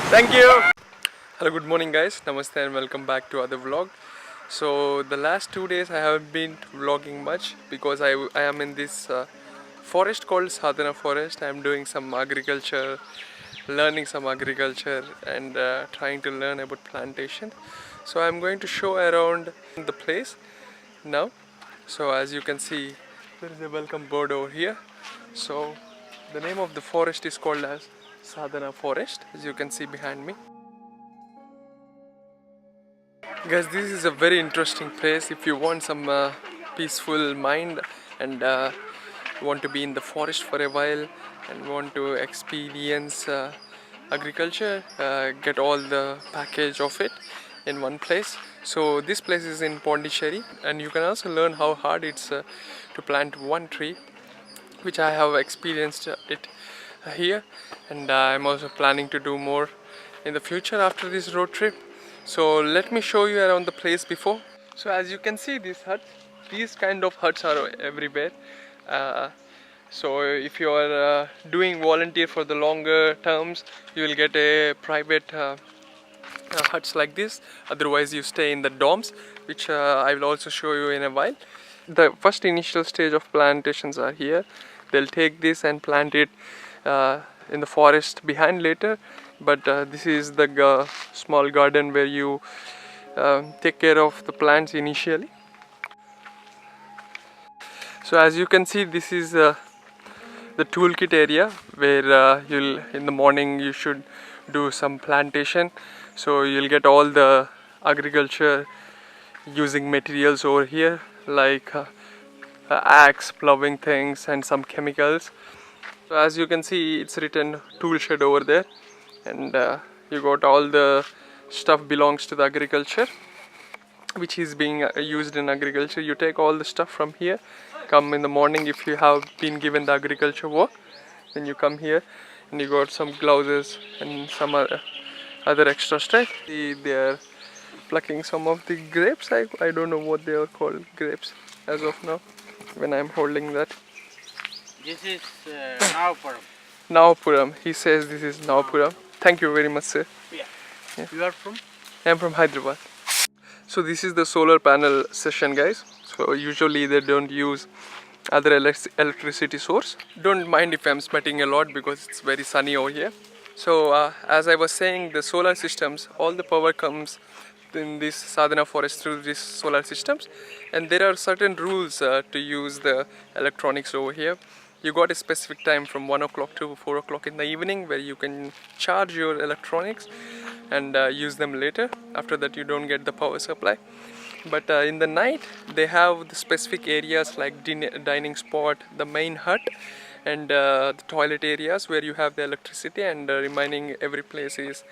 Thank you. Hello, good morning guys. Namaste and welcome back to other vlog. So the last 2 days I haven't been vlogging much because I am in this forest called Sadhana Forest. I am doing some agriculture, learning some agriculture and trying to learn about plantation. So I'm going to show around the place now. So as you can see, there is a welcome board over here. So the name of the forest is called as Sadhana Forest, as you can see behind me. Guys, this is a very interesting place if you want some peaceful mind and want to be in the forest for a while and want to experience agriculture, get all the package of it in one place. So this place is in Pondicherry, and you can also learn how hard it's to plant one tree, which I have experienced it here, and I'm also planning to do more in the future after this road trip. So let me show you around the place before. So as you can see, these kind of huts are everywhere. Uh, so if you are doing volunteer for the longer terms, you will get a private huts like this. Otherwise you stay in the dorms, which I will also show you in a while. The first initial stage of plantations are here. They'll take this and plant it in the forest behind later, but this is the small garden where you take care of the plants initially. So as you can see, this is the toolkit area where you'll in the morning you should do some plantation. So you'll get all the agriculture using materials over here, like axe, plowing things and some chemicals. So as you can see, it's written tool shed over there, and you got all the stuff belongs to the agriculture, which is being used in agriculture. You take all the stuff from here, come in the morning if you have been given the agriculture work, then you come here and you got some gloves and some other extra stuff. They are plucking some of the grapes. I don't know what they are called, grapes, as of now when I'm holding that. This is Navapuram. Navapuram. He says this is Navapuram. Thank you very much, sir. Yeah. You are from? I'm from Hyderabad. So this is the solar panel session, guys. So usually they don't use other electricity source. Don't mind if I'm sweating a lot because it's very sunny over here. So as I was saying, the solar systems, all the power comes in this Sadhana forest through these solar systems, and there are certain rules to use the electronics over here. You got a specific time from 1 o'clock to 4 o'clock in the evening where you can charge your electronics and use them later. After that you don't get the power supply. But in the night they have the specific areas like dining spot, the main hut, and the toilet areas where you have the electricity, and remaining every place is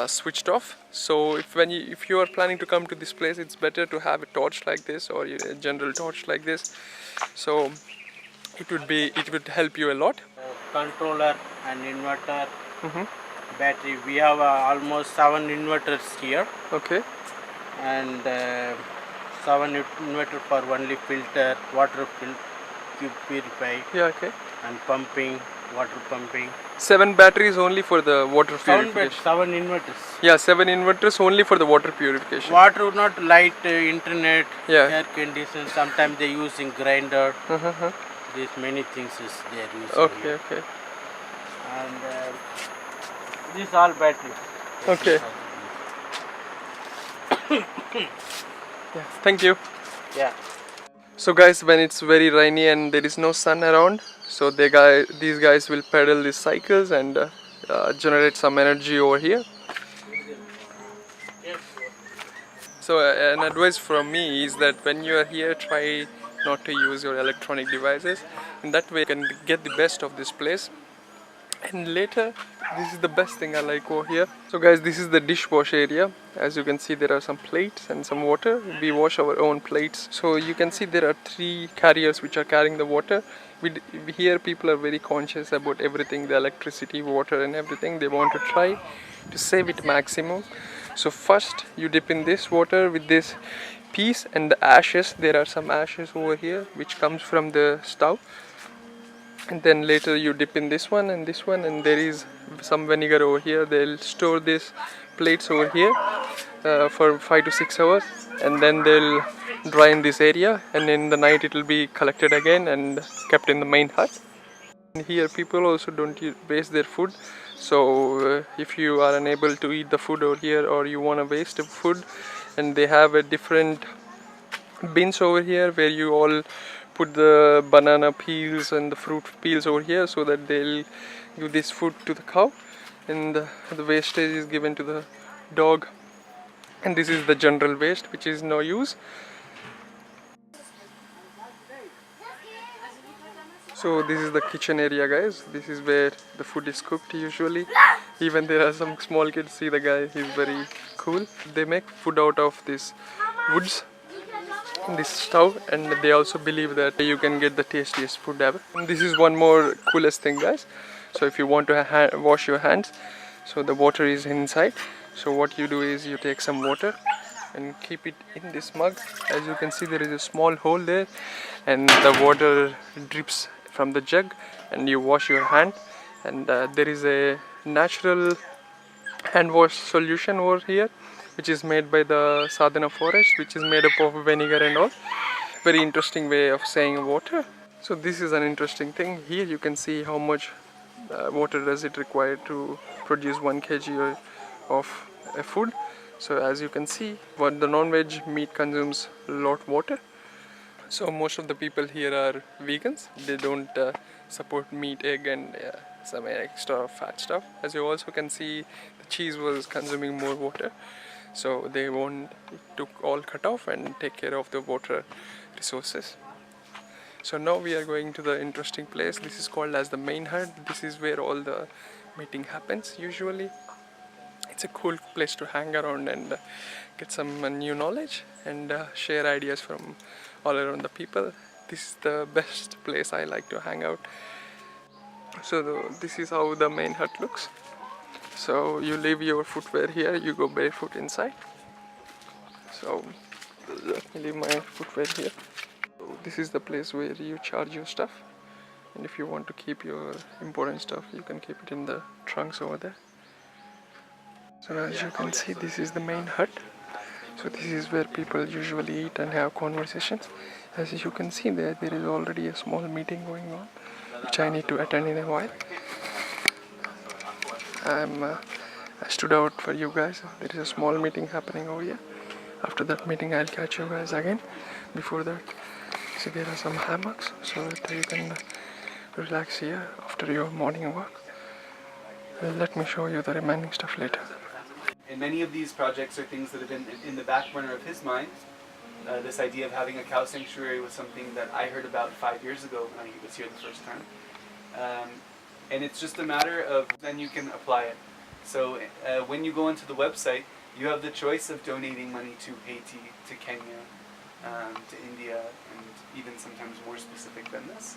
switched off. So if you are planning to come to this place, it's better to have a torch like this or a general torch like this. So it would help you a lot. Controller and inverter, battery. We have almost 7 inverters here. Okay. And 7 inverter for only filter, water purify. Yeah, okay. And pumping, water pumping. 7 batteries only for the water purification. 7 inverters. Yeah, 7 inverters only for the water purification. Water, not light, internet, yeah, air condition. Sometimes they using grinder. These many things is they are using. Okay, here. okay. And these all battery. Okay. Yeah, thank you. Yeah. So guys, when it's very rainy and there is no sun around, so these guys will pedal these cycles and generate some energy over here. So an advice from me is that when you are here, try not to use your electronic devices. In that way you can get the best of this place. And later, this is the best thing I like over here. So guys, this is the dishwash area. As you can see, there are some plates and some water. We wash our own plates. So you can see there are 3 carriers which are carrying the water. Here people are very conscious about everything, the electricity, water and everything. They want to try to save it maximum. So first you dip in this water with this piece and the ashes. There are some ashes over here which comes from the stove. and then later you dip in this one and this one, and there is some vinegar over here. They'll store these plates over here for 5 to 6 hours, and then they'll dry in this area, and in the night it will be collected again and kept in the main hut. And here people also don't waste their food, so if you are unable to eat the food over here, or you want to waste the food, and they have a different bins over here where you all put the banana peels and the fruit peels over here, so that they'll give this food to the cow, and the wastage is given to the dog. And this is the general waste which is no use. So this is the kitchen area, guys. This is where the food is cooked usually. Even there are some small kids. See the guy, he's very cool. They make food out of this woods in this stove, and they also believe that you can get the tastiest food ever. And this is one more coolest thing, guys. So if you want to wash your hands, so the water is inside. So what you do is you take some water and keep it in this mug. As you can see, there is a small hole there, and the water drips from the jug, and you wash your hand. And there is a natural hand wash solution over here, which is made by the Sadhana forest, which is made up of vinegar and all. Very interesting way of saying water. So this is an interesting thing. Here you can see how much water does it require to produce 1 kg of a food. So as you can see, what the non-veg meat consumes a lot water. So most of the people here are vegans. They don't support meat, egg, and some extra fat stuff. As you also can see, the cheese was consuming more water, so they want it to all cut off and take care of the water resources. So now we are going to the interesting place. This is called as the main hut. This is where all the meeting happens usually. It's a cool place to hang around and get some new knowledge and share ideas from all around the people. This is the best place I like to hang out. So this is how the main hut looks. So you leave your footwear here, you go barefoot inside. So let me leave my footwear here. So this is the place where you charge your stuff, and if you want to keep your important stuff, you can keep it in the trunks over there. So as you can see, this is the main hut. So this is where people usually eat and have conversations. As you can see there is already a small meeting going on, which I need to attend in a while. I stood out for you guys. There is a small meeting happening over here. After that meeting, I'll catch you guys again. Before that, so there are some hammocks, so that you can relax here after your morning walk. Let me show you the remaining stuff later. And many of these projects are things that have been in the back burner of his mind. This idea of having a cow sanctuary was something that I heard about 5 years ago when I was here the first time. And it's just a matter of then you can apply it. So when you go onto the website, you have the choice of donating money to Haiti, to Kenya, to India, and even sometimes more specific than this.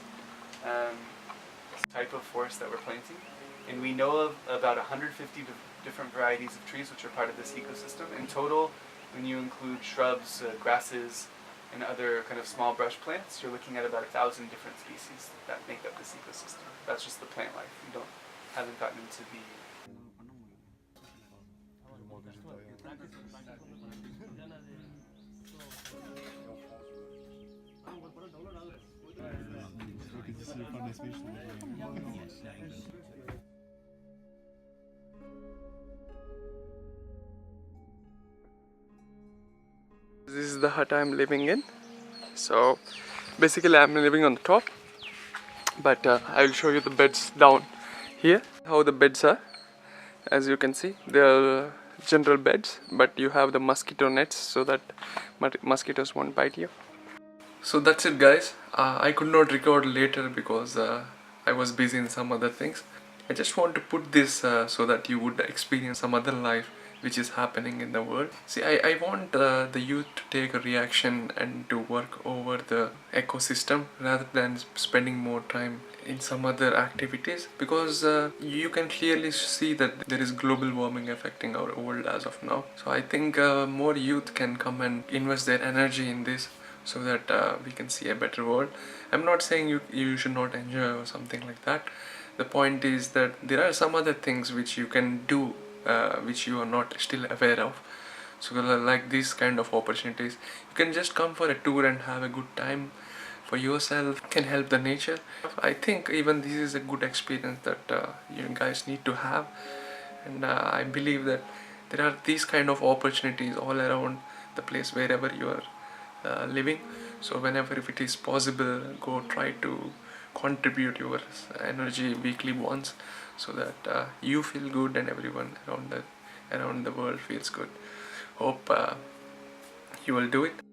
Type of forest that we're planting. And we know of about 150 different varieties of trees which are part of this ecosystem. In total, when you include shrubs, grasses, and other kind of small brush plants, you're looking at about 1,000 different species that make up this ecosystem. That's just the plant life. You haven't gotten into the... This is the hut I'm living in. So basically I'm living on the top, but I will show you the beds down here, how the beds are. As you can see, they are general beds, but you have the mosquito nets so that mosquitoes won't bite you. So that's it, guys. I could not record later because I was busy in some other things. I just want to put this so that you would experience some other life which is happening in the world. See, I want the youth to take a reaction and to work over the ecosystem rather than spending more time in some other activities, because you can clearly see that there is global warming affecting our world as of now. So I think more youth can come and invest their energy in this, so that we can see a better world. I'm not saying you should not enjoy or something like that. The point is that there are some other things which you can do, which you are not still aware of. So like these kind of opportunities, you can just come for a tour and have a good time for yourself, can help the nature. I think even this is a good experience that you guys need to have, and I believe that there are these kind of opportunities all around the place wherever you are living. So whenever if it is possible, go try to contribute your energy weekly once, so that you feel good and everyone around the world feels good. Hope you will do it.